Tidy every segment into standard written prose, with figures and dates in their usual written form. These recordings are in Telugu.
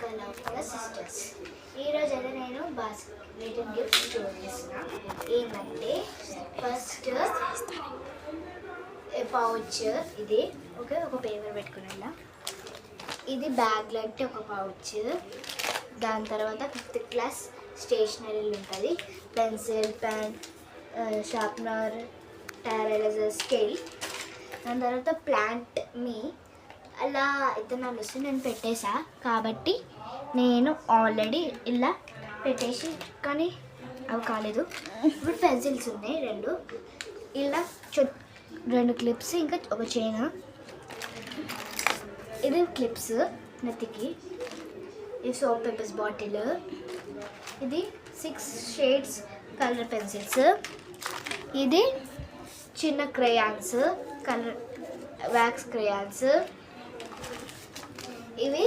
హలో సిస్టర్స్, ఈరోజు అయితే నేను రిటర్న్ గిఫ్ట్ చూపిస్తున్నా. ఏమంటే ఫస్ట్ పౌచ్ ఇది ఒక పేపర్ పెట్టుకునేలా, ఇది బ్యాగ్లో అంటే ఒక పౌచ్. దాని తర్వాత 5th క్లాస్ స్టేషనరీలు ఉంటుంది, పెన్సిల్, పెన్, షార్ప్నర్, టైర్ ఎరేజర్, స్కేల్. దాని తర్వాత ప్లాంట్ మీ అలా ఇతనాలు వస్తే నేను పెట్టేసా కాబట్టి నేను ఆల్రెడీ ఇలా పెట్టేసి, కానీ అవి కాలేదు. ఇప్పుడు పెన్సిల్స్ ఉన్నాయి ఇలా 2 క్లిప్స్, ఇంకా ఒక చైన్. ఇది క్లిప్స్ నెత్తికి. ఇది సోప్ పేపర్స్ బాటిల్. ఇది 6 షేడ్స్ కలర్ పెన్సిల్స్. ఇది చిన్న క్రేయాన్స్, కలర్ వ్యాక్స్ క్రేయాన్స్. ఇవి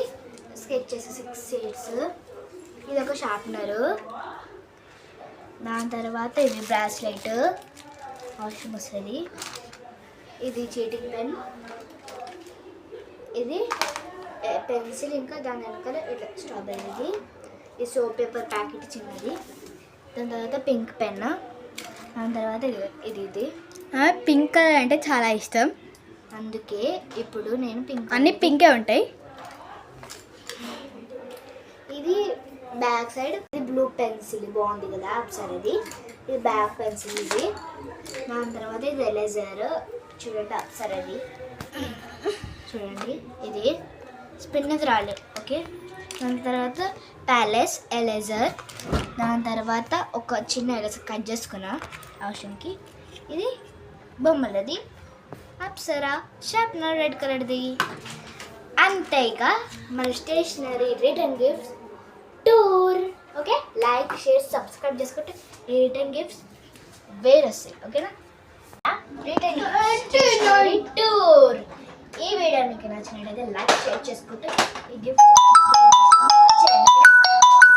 స్కెచెస్ 6 షేడ్స్. ఇది ఒక షార్ప్నరు. దాని తర్వాత ఇది బ్రాస్లెట్, అవసరం వస్తుంది. ఇది చీటింగ్ పెన్. ఇది పెన్సిల్, ఇంకా దాని వెనకాల ఇట్లా స్ట్రాబెర్రీది. ఇది సోప్ పేపర్ ప్యాకెట్ చిన్నది. దాని తర్వాత పింక్ పెన్. దాని తర్వాత ఇది పింక్ కలర్ అంటే చాలా ఇష్టం, అందుకే ఇప్పుడు నేను అన్ని పింకే ఉంటాయి. ఇది బ్యాక్ సైడ్. ఇది బ్లూ పెన్సిల్ బాగుంది కదా, అప్సర్. ఇది బ్యాక్ పెన్సిల్. ఇది దాని తర్వాత ఇది ఎరేజర్, చూడండి అప్సర్. అది చూడండి, ఇది స్పిన్నర్ రాలే. ఓకే. దాని తర్వాత ప్యాలెస్ ఎరేజర్. దాని తర్వాత ఒక చిన్న ఎరేజర్ కట్ చేసుకున్నా అవసరంకి. ఇది బొమ్మలది అప్సరా షార్ప్నర్, రెడ్ కలర్ది. అంతే. ఇక మన stationery return gifts tour. Okay, like, share, subscribe చేసుకుంటే ఈ రిటర్న్ గిఫ్ట్స్ వేరే వస్తాయి. ఓకేనా? Return tour. ఈ వీడియో మీకు నచ్చినట్లయితే లైక్, షేర్ చేసుకుంటే ఈ గిఫ్ట్స్